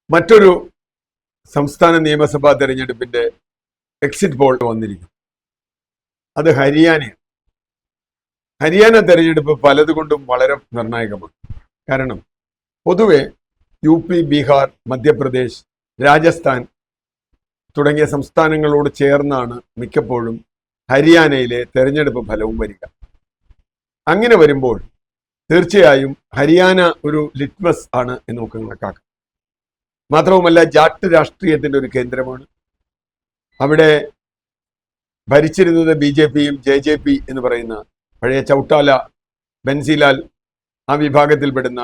മറ്റൊരു സംസ്ഥാന നിയമസഭാ തെരഞ്ഞെടുപ്പിന്റെ എക്സിറ്റ് പോൾ വന്നിരിക്കും. അത് ഹരിയാനയാണ്. ഹരിയാന തെരഞ്ഞെടുപ്പ് പലതുകൊണ്ടും വളരെ നിർണായകമാണ്. കാരണം പൊതുവെ യു പി, ബീഹാർ, മധ്യപ്രദേശ്, രാജസ്ഥാൻ തുടങ്ങിയ സംസ്ഥാനങ്ങളോട് ചേർന്നാണ് മിക്കപ്പോഴും ഹരിയാനയിലെ തെരഞ്ഞെടുപ്പ് ഫലവും വരിക. അങ്ങനെ വരുമ്പോൾ തീർച്ചയായും ഹരിയാന ഒരു ലിറ്റ്മസ് ആണ് എന്ന് നമുക്ക് കണക്കാക്കാം. മാത്രവുമല്ല, ജാട്ട് രാഷ്ട്രീയത്തിന്റെ ഒരു കേന്ദ്രമാണ്. അവിടെ ഭരിച്ചിരുന്നത് BJPയും JJP എന്ന് പറയുന്ന പഴയ ചൗട്ടാല, ബൻസിലാൽ ആ വിഭാഗത്തിൽപ്പെടുന്ന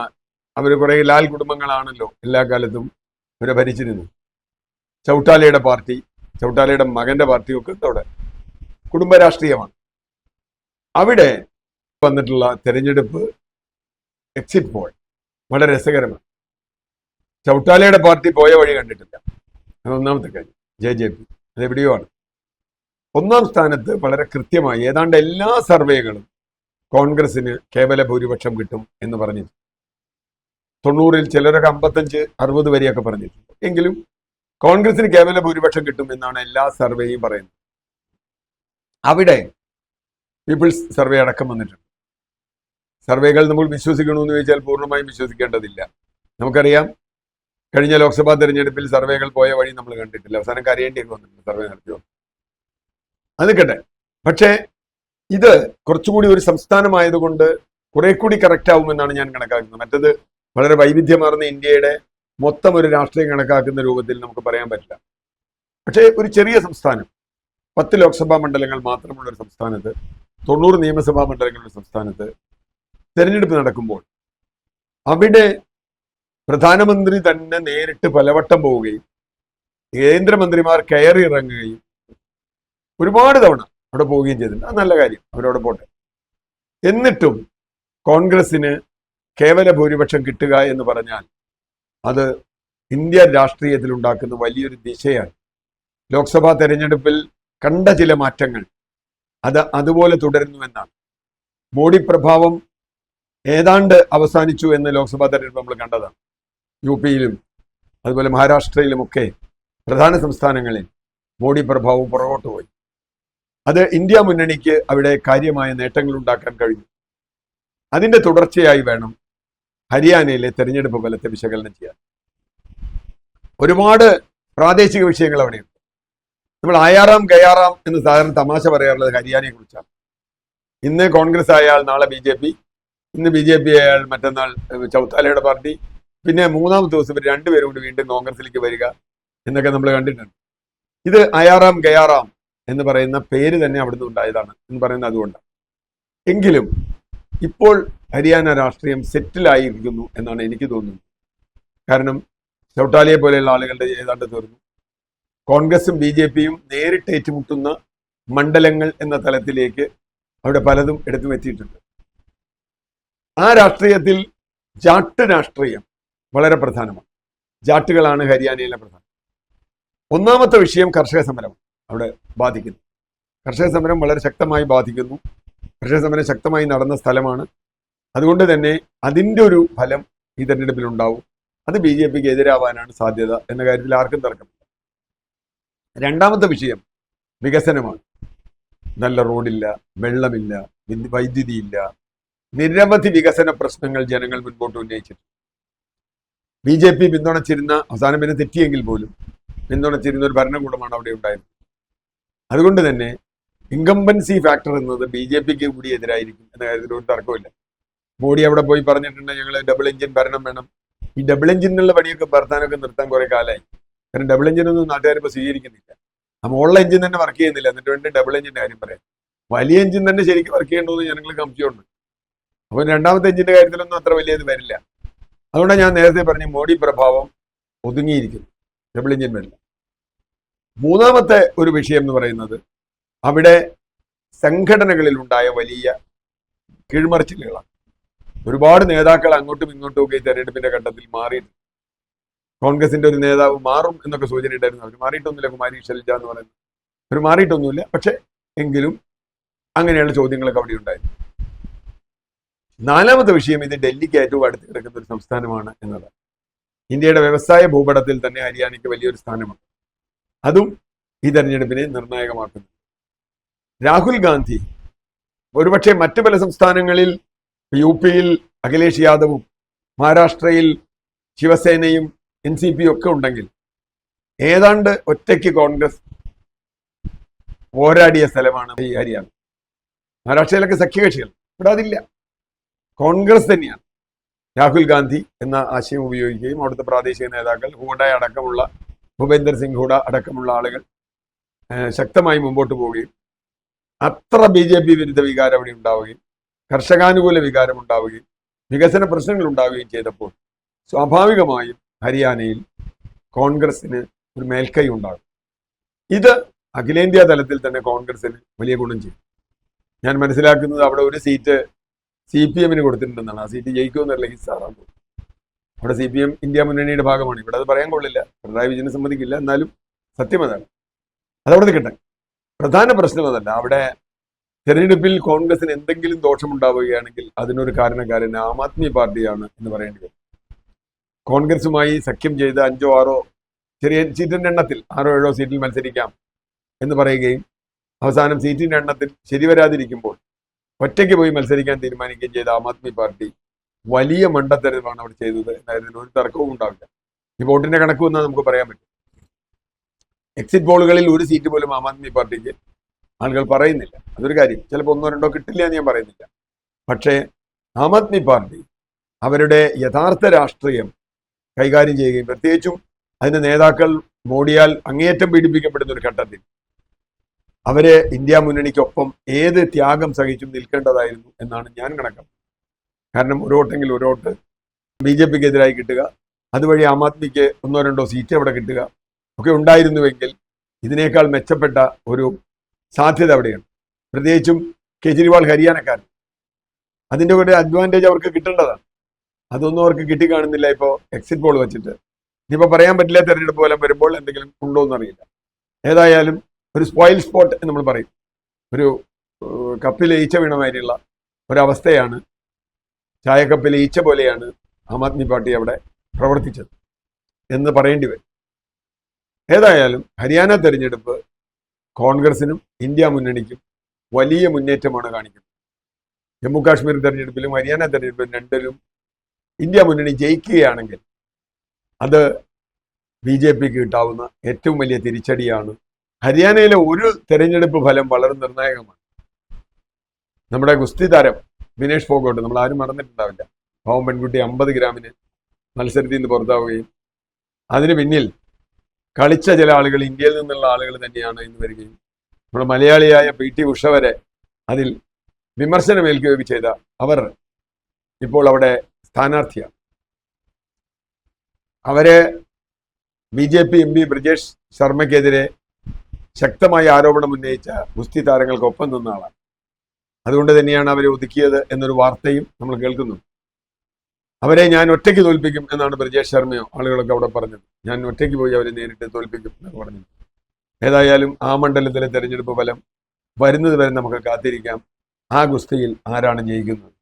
അവർ കുറെ ലാൽ കുടുംബങ്ങളാണല്ലോ എല്ലാ കാലത്തും അവരെ ഭരിച്ചിരുന്നത്. ചൗട്ടാലയുടെ പാർട്ടി, ചൗട്ടാലയുടെ മകന്റെ പാർട്ടിയൊക്കെ അവിടെ കുടുംബ രാഷ്ട്രീയമാണ്. അവിടെ വന്നിട്ടുള്ള തെരഞ്ഞെടുപ്പ് എക്സിറ്റ് പോൾ വളരെ രസകരമാണ്. ചൗട്ടാലയുടെ പാർട്ടി പോയ വഴി കണ്ടിട്ടില്ല. അത് ഒന്നാമത്തെ കാര്യം. JJP അതെവിടെയോ ആണ്. ഒന്നാം സ്ഥാനത്ത് വളരെ കൃത്യമായി ഏതാണ്ട് എല്ലാ സർവേകളും കോൺഗ്രസിന് കേവല ഭൂരിപക്ഷം കിട്ടും എന്ന് പറഞ്ഞിട്ടുണ്ട്. 90-ൽ ചിലരൊക്കെ 55-60 വരെയൊക്കെ പറഞ്ഞിട്ടുണ്ട്. എങ്കിലും കോൺഗ്രസിന് കേവല ഭൂരിപക്ഷം കിട്ടും എന്നാണ് എല്ലാ സർവേയും പറയുന്നത്. അവിടെ പീപ്പിൾസ് സർവേ അടക്കം വന്നിട്ടുണ്ട്. സർവേകൾ നമ്മൾ വിശ്വസിക്കണമെന്ന് ചോദിച്ചാൽ പൂർണ്ണമായും വിശ്വസിക്കേണ്ടതില്ല. നമുക്കറിയാം, കഴിഞ്ഞ ലോക്സഭാ തെരഞ്ഞെടുപ്പിൽ സർവേകൾ പോയ വഴി നമ്മൾ കണ്ടിട്ടില്ല. അവസാനം കരയേണ്ടിയൊക്കെ വന്നിട്ടുണ്ട് സർവേ നടത്തിയോ. അത് നിൽക്കട്ടെ. പക്ഷേ ഇത് കുറച്ചുകൂടി ഒരു സംസ്ഥാനമായതുകൊണ്ട് കുറെ കൂടി കറക്റ്റ് ആവുമെന്നാണ് ഞാൻ കണക്കാക്കുന്നത്. മറ്റത് വളരെ വൈവിധ്യമാർന്ന ഇന്ത്യയുടെ മൊത്തം ഒരു രാഷ്ട്രീയം കണക്കാക്കുന്ന രൂപത്തിൽ നമുക്ക് പറയാൻ പറ്റില്ല. പക്ഷേ ഒരു ചെറിയ സംസ്ഥാനം, 10 ലോക്സഭാ മണ്ഡലങ്ങൾ മാത്രമുള്ള ഒരു സംസ്ഥാനത്ത്, 90 നിയമസഭാ മണ്ഡലങ്ങളുള്ള സംസ്ഥാനത്ത് തെരഞ്ഞെടുപ്പ് നടക്കുമ്പോൾ അവിടെ പ്രധാനമന്ത്രി തന്നെ നേരിട്ട് പലവട്ടം പോവുകയും കേന്ദ്രമന്ത്രിമാർ കയറി ഇറങ്ങുകയും ഒരുപാട് തവണ അവിടെ പോവുകയും ചെയ്തിട്ടുണ്ട്. അത് നല്ല കാര്യം, അവരവിടെ പോട്ടെ. എന്നിട്ടും കോൺഗ്രസിന് കേവല ഭൂരിപക്ഷം കിട്ടുക എന്ന് പറഞ്ഞാൽ അത് ഇന്ത്യ രാഷ്ട്രീയത്തിൽ ഉണ്ടാക്കുന്ന വലിയൊരു ദിശയാണ്. ലോക്സഭാ തെരഞ്ഞെടുപ്പിൽ കണ്ട ചില മാറ്റങ്ങൾ അത് അതുപോലെ തുടരുന്നുവെന്നാണ്. മോഡി പ്രഭാവം ഏതാണ്ട് അവസാനിച്ചു എന്ന് ലോക്സഭാ തെരഞ്ഞെടുപ്പ് നമ്മൾ കണ്ടതാണ്. UPയിലും അതുപോലെ മഹാരാഷ്ട്രയിലുമൊക്കെ പ്രധാന സംസ്ഥാനങ്ങളിൽ മോഡി പ്രഭാവം പുറകോട്ട് പോയി. അത് ഇന്ത്യ മുന്നണിക്ക് അവിടെ കാര്യമായ നേട്ടങ്ങൾ ഉണ്ടാക്കാൻ കഴിഞ്ഞു. അതിന്റെ തുടർച്ചയായി വേണം ഹരിയാനയിലെ തെരഞ്ഞെടുപ്പ് ഫലത്തെ വിശകലനം ചെയ്യാൻ. ഒരുപാട് പ്രാദേശിക വിഷയങ്ങൾ അവിടെയുണ്ട്. നമ്മൾ ആയാറാം ഗയാറാം എന്ന് സാധാരണ തമാശ പറയാറുള്ളത് ഹരിയാനയെ കുറിച്ചാണ്. ഇന്ന് കോൺഗ്രസ് ആയാൽ നാളെ BJP, ഇന്ന് BJP ആയാൽ മറ്റന്നാൾ ചൗത്താലയുടെ പാർട്ടി, പിന്നെ മൂന്നാമത്തെ ദിവസം ഇവർ രണ്ടുപേരും കൂടി വീണ്ടും കോൺഗ്രസിലേക്ക് വരിക എന്നൊക്കെ നമ്മൾ കണ്ടിട്ടുണ്ട്. ഇത് അയാറാം ഗയാറാം എന്ന് പറയുന്ന പേര് തന്നെ അവിടുന്ന് ഉണ്ടായതാണ് എന്ന് പറയുന്നത് അതുകൊണ്ടാണ്. എങ്കിലും ഇപ്പോൾ ഹരിയാന രാഷ്ട്രീയം സെറ്റിലായിരിക്കുന്നു എന്നാണ് എനിക്ക് തോന്നുന്നത്. കാരണം ചൗട്ടാലയെ പോലെയുള്ള ആളുകളുടെ ഏതാണ്ട് തീർന്നു. കോൺഗ്രസും BJPയും നേരിട്ട് ഏറ്റുമുട്ടുന്ന മണ്ഡലങ്ങൾ എന്ന തലത്തിലേക്ക് അവിടെ പലതും എടുത്തുമെത്തിയിട്ടുണ്ട്. ആ രാഷ്ട്രീയത്തിൽ ജാട്ട് രാഷ്ട്രീയം വളരെ പ്രധാനമാണ്. ജാട്ടുകളാണ് ഹരിയാനയിലെ പ്രധാനം. ഒന്നാമത്തെ വിഷയം കർഷക സമരമാണ് അവിടെ ബാധിക്കുന്നത്. കർഷക സമരം വളരെ ശക്തമായി ബാധിക്കുന്നു. കർഷക സമരം ശക്തമായി നടന്ന സ്ഥലമാണ്. അതുകൊണ്ട് തന്നെ അതിൻ്റെ ഒരു ഫലം ഈ തെരഞ്ഞെടുപ്പിൽ ഉണ്ടാവും. അത് BJPക്ക് എതിരാവാനാണ് സാധ്യത എന്ന കാര്യത്തിൽ ആർക്കും തർക്കമില്ല. രണ്ടാമത്തെ വിഷയം വികസനമാണ്. നല്ല റോഡില്ല, വെള്ളമില്ല, വൈദ്യുതിയില്ല, നിരവധി വികസന പ്രശ്നങ്ങൾ ജനങ്ങൾ മുൻപോട്ട് ഉന്നയിച്ചിട്ടുണ്ട്. BJP പിന്തുണച്ചിരുന്ന, അവസാനം പിന്നെ തെറ്റിയെങ്കിൽ പോലും പിന്തുണച്ചിരുന്ന ഒരു ഭരണകൂടമാണ് അവിടെ ഉണ്ടായത്. അതുകൊണ്ട് തന്നെ ഇൻകംബൻസി ഫാക്ടർ എന്നത് BJPക്ക് കൂടി എതിരായിരിക്കും എന്ന കാര്യത്തിൽ ഒരു തർക്കമില്ല. മോഡി അവിടെ പോയി പറഞ്ഞിട്ടുണ്ട്, ഞങ്ങൾ ഡബിൾ എഞ്ചിൻ ഭരണം വേണം. ഈ ഡബിൾ എഞ്ചിനുള്ള പണിയൊക്കെ ഭർത്താനൊക്കെ നിർത്താൻ കുറെ കാലമായി. കാരണം ഡബിൾ എഞ്ചിനൊന്നും നാട്ടുകാരിപ്പോൾ സ്വീകരിക്കുന്നില്ല. ആ മുകളിലെ എഞ്ചിൻ തന്നെ വർക്ക് ചെയ്യുന്നില്ല. എന്നിട്ട് വേണ്ടി ഡബിൾ എഞ്ചിന്റെ കാര്യം പറയാം. വലിയ എഞ്ചിൻ തന്നെ ശരിക്കും വർക്ക് ചെയ്യണമെന്ന് ജനങ്ങൾക്ക് സംശയമുണ്ട്. അപ്പോൾ രണ്ടാമത്തെ എഞ്ചിന്റെ കാര്യത്തിലൊന്നും അത്ര വലിയത് വരില്ല. അതുകൊണ്ടാണ് ഞാൻ നേരത്തെ പറഞ്ഞ മോഡി പ്രഭാവം ഒതുങ്ങിയിരിക്കുന്നു, ഡബിൾ എഞ്ചിൻ വരില്ല. മൂന്നാമത്തെ ഒരു വിഷയം എന്ന് പറയുന്നത് അവിടെ സംഘടനകളിൽ ഉണ്ടായ വലിയ കീഴ്മറിച്ചിലുകളാണ്. ഒരുപാട് നേതാക്കൾ അങ്ങോട്ടും ഇങ്ങോട്ടും ഒക്കെ തെരഞ്ഞെടുപ്പിന്റെ ഘട്ടത്തിൽ മാറിയിട്ടുണ്ട്. കോൺഗ്രസിന്റെ ഒരു നേതാവ് മാറും എന്നൊക്കെ സൂചന ഉണ്ടായിരുന്നു. അവർ മാറിയിട്ടൊന്നുമില്ല. കുമാരി ഷെൽജ എന്ന് പറയുന്നത് അവർ മാറിയിട്ടൊന്നുമില്ല. പക്ഷെ എങ്കിലും അങ്ങനെയുള്ള ചോദ്യങ്ങളൊക്കെ അവിടെ ഉണ്ടായിരുന്നു. നാലാമത്തെ വിഷയം, ഇത് ഡൽഹിക്ക് ഏറ്റവും അടുത്ത് കിടക്കുന്ന ഒരു സംസ്ഥാനമാണ് എന്നതാണ്. ഇന്ത്യയുടെ വ്യവസായ ഭൂപടത്തിൽ തന്നെ ഹരിയാനയ്ക്ക് വലിയൊരു സ്ഥാനമുണ്ട്. അതും ഈ തെരഞ്ഞെടുപ്പിനെ നിർണായകമാക്കുന്നു. രാഹുൽ ഗാന്ധി ഒരുപക്ഷെ മറ്റു പല സംസ്ഥാനങ്ങളിൽ UP-യിൽ അഖിലേഷ് യാദവും മഹാരാഷ്ട്രയിൽ ശിവസേനയും NCP ഒക്കെ ഉണ്ടെങ്കിൽ ഏതാണ്ട് ഒറ്റയ്ക്ക് കോൺഗ്രസ് പോരാടിയ സ്ഥലമാണ് ഈ ഹരിയാന. മഹാരാഷ്ട്രയിലൊക്കെ സഖ്യകക്ഷികൾ, ഇവിടെ അതില്ല. കോൺഗ്രസ് തന്നെയാണ് രാഹുൽ ഗാന്ധി എന്ന ആശയം ഉപയോഗിക്കുകയും അവിടുത്തെ പ്രാദേശിക നേതാക്കൾ ഹൂഡ അടക്കമുള്ള ഭൂപേന്ദർ സിംഗ് ഹൂഡ അടക്കമുള്ള ആളുകൾ ശക്തമായി മുമ്പോട്ട് പോവുകയും അത്ര BJP വിരുദ്ധ വികാരം അവിടെ ഉണ്ടാവുകയും കർഷകാനുകൂല വികാരം ഉണ്ടാവുകയും വികസന പ്രശ്നങ്ങൾ ഉണ്ടാവുകയും ചെയ്തപ്പോൾ സ്വാഭാവികമായും ഹരിയാനയിൽ കോൺഗ്രസിന് ഒരു മേൽക്കൈ ഉണ്ടാകും. ഇത് അഖിലേന്ത്യാ തലത്തിൽ തന്നെ കോൺഗ്രസിന് വലിയ ഗുണം ചെയ്യും. ഞാൻ മനസ്സിലാക്കുന്നത് അവിടെ ഒരു സീറ്റ് CPM-ന് കൊടുത്തിട്ടുണ്ടെന്നാണ്. ആ സീറ്റ് ജയിക്കുമെന്നല്ലെങ്കിൽ സാറാൻ പോകും. അവിടെ CPM ഇന്ത്യ മുന്നണിയുടെ ഭാഗമാണ്. ഇവിടെ അത് പറയാൻ കൊള്ളില്ല, പിണറായി വിജയനെ സമ്മതിക്കില്ല. എന്നാലും സത്യം അതാണ്, അതവിടെ നിൽക്കട്ടെ. പ്രധാന പ്രശ്നം അതല്ല. അവിടെ തെരഞ്ഞെടുപ്പിൽ കോൺഗ്രസിന് എന്തെങ്കിലും ദോഷമുണ്ടാവുകയാണെങ്കിൽ അതിനൊരു കാരണക്കാരൻ ആം ആദ്മി പാർട്ടിയാണ് എന്ന് പറയേണ്ടി വരും. കോൺഗ്രസുമായി സഖ്യം ചെയ്ത് 5ഓ 6ഓ ചെറിയ സീറ്റിന്റെ എണ്ണത്തിൽ 6ഓ 7ഓ സീറ്റിൽ മത്സരിക്കാം എന്ന് പറയുകയും അവസാനം സീറ്റിന്റെ എണ്ണത്തിൽ ശരിവരാതിരിക്കുമ്പോൾ ഒറ്റയ്ക്ക് പോയി മത്സരിക്കാൻ തീരുമാനിക്കുകയും ചെയ്ത ആം ആദ്മി പാർട്ടി വലിയ മണ്ടത്തരമാണ് അവിടെ ചെയ്തത് എന്നതിന് ഒരു തർക്കവും ഉണ്ടാവില്ല. ഈ വോട്ടിന്റെ കണക്ക് വന്നാൽ നമുക്ക് പറയാൻ പറ്റും. എക്സിറ്റ് പോളുകളിൽ ഒരു സീറ്റ് പോലും ആം ആദ്മി പാർട്ടിക്ക് ആളുകൾ പറയുന്നില്ല. അതൊരു കാര്യം. ചിലപ്പോൾ 1ഓ 2ഓ കിട്ടില്ല എന്ന് ഞാൻ പറയുന്നില്ല. പക്ഷേ ആം ആദ്മി പാർട്ടി അവരുടെ യഥാർത്ഥ രാഷ്ട്രീയം കൈകാര്യം ചെയ്യുകയും പ്രത്യേകിച്ചും അതിന്റെ നേതാക്കൾ മോഡിയാൽ അങ്ങേയറ്റം പീഡിപ്പിക്കപ്പെടുന്ന ഒരു ഘട്ടത്തിൽ അവരെ ഇന്ത്യ മുന്നണിക്കൊപ്പം ഏത് ത്യാഗം സഹിച്ചും നിൽക്കേണ്ടതായിരുന്നു എന്നാണ് ഞാൻ കണക്കാക്കുന്നത്. കാരണം ഒരു വോട്ടെങ്കിൽ ഒരു വോട്ട് BJP-ക്ക് എതിരായി കിട്ടുക, അതുവഴി ആം ആദ്മിക്ക് 1ഓ 2ഓ സീറ്റ് അവിടെ കിട്ടുക ഒക്കെ ഉണ്ടായിരുന്നുവെങ്കിൽ ഇതിനേക്കാൾ മെച്ചപ്പെട്ട ഒരു സാധ്യത അവിടെയാണ്. പ്രത്യേകിച്ചും കേജ്രിവാൾ ഹരിയാനക്കാരൻ, അതിൻ്റെ ഒരു അഡ്വാൻറ്റേജ് അവർക്ക് കിട്ടേണ്ടതാണ്. അതൊന്നും അവർക്ക് കിട്ടിക്കാണുന്നില്ല ഇപ്പോൾ എക്സിറ്റ് പോൾ വെച്ചിട്ട്. ഇനിയിപ്പോൾ പറയാൻ പറ്റില്ല തെരഞ്ഞെടുപ്പ് ഫലം വരുമ്പോൾ എന്തെങ്കിലും ഉണ്ടോ എന്നറിയില്ല. ഏതായാലും ഒരു സ്പോയിൽ സ്പോട്ട് എന്ന് നമ്മൾ പറയും, ഒരു കപ്പിൽ ഈച്ച വീണമാതിരിയുള്ള ഒരവസ്ഥയാണ്, ചായക്കപ്പിൽ ഈച്ച പോലെയാണ് ആം ആദ്മി പാർട്ടി അവിടെ പ്രവർത്തിച്ചത് എന്ന് പറയേണ്ടി വരും. ഏതായാലും ഹരിയാന തെരഞ്ഞെടുപ്പ് കോൺഗ്രസിനും ഇന്ത്യ മുന്നണിക്കും വലിയ മുന്നേറ്റമാണ് കാണിക്കുന്നത്. ജമ്മു കാശ്മീർ തെരഞ്ഞെടുപ്പിലും ഹരിയാന തെരഞ്ഞെടുപ്പിലും രണ്ടിലും ഇന്ത്യ മുന്നണി ജയിക്കുകയാണെങ്കിൽ അത് BJP-ക്ക് കിട്ടാവുന്ന ഏറ്റവും വലിയ തിരിച്ചടിയാണ്. ഹരിയാനയിലെ ഒരു തെരഞ്ഞെടുപ്പ് ഫലം വളരെ നിർണായകമാണ്. നമ്മുടെ ഗുസ്തി താരം വിനേഷ് ഫോഗോട്ട്, നമ്മൾ ആരും മറന്നിട്ടുണ്ടാവില്ല, പാവം പെൺകുട്ടി 50 ഗ്രാമിന് മത്സരത്തിൽ നിന്ന് പുറത്താവുകയും അതിന് പിന്നിൽ കളിച്ച ചില ആളുകൾ ഇന്ത്യയിൽ നിന്നുള്ള ആളുകൾ തന്നെയാണ് എന്ന് വരികയും നമ്മുടെ മലയാളിയായ PT ഉഷ വരെ അതിൽ വിമർശനമേൽക്കുകയൊക്കെ ചെയ്ത അവർ ഇപ്പോൾ അവിടെ സ്ഥാനാർത്ഥിയാണ്. അവരെ BJP MP ബ്രിജേഷ് ശർമ്മയ്ക്കെതിരെ ശക്തമായ ആരോപണം ഉന്നയിച്ച ഗുസ്തി താരങ്ങൾക്കൊപ്പം നിന്ന ആളാണ്. അതുകൊണ്ട് തന്നെയാണ് അവരെ ഒതുക്കിയത് എന്നൊരു വാർത്തയും നമ്മൾ കേൾക്കുന്നു. അവരെ ഞാൻ ഒറ്റയ്ക്ക് തോൽപ്പിക്കും എന്നാണ് ബ്രിജേഷ് ശർമ്മയോ ആളുകളൊക്കെ അവിടെ പറഞ്ഞത്. ഞാൻ ഒറ്റയ്ക്ക് പോയി അവരെ നേരിട്ട് തോൽപ്പിക്കും എന്നൊക്കെ പറഞ്ഞു. ഏതായാലും ആ മണ്ഡലത്തിലെ തെരഞ്ഞെടുപ്പ് ഫലം വരുന്നത് വരെ നമുക്ക് കാത്തിരിക്കാം. ആ ഗുസ്തിയിൽ ആരാണ് ജയിക്കുന്നത്?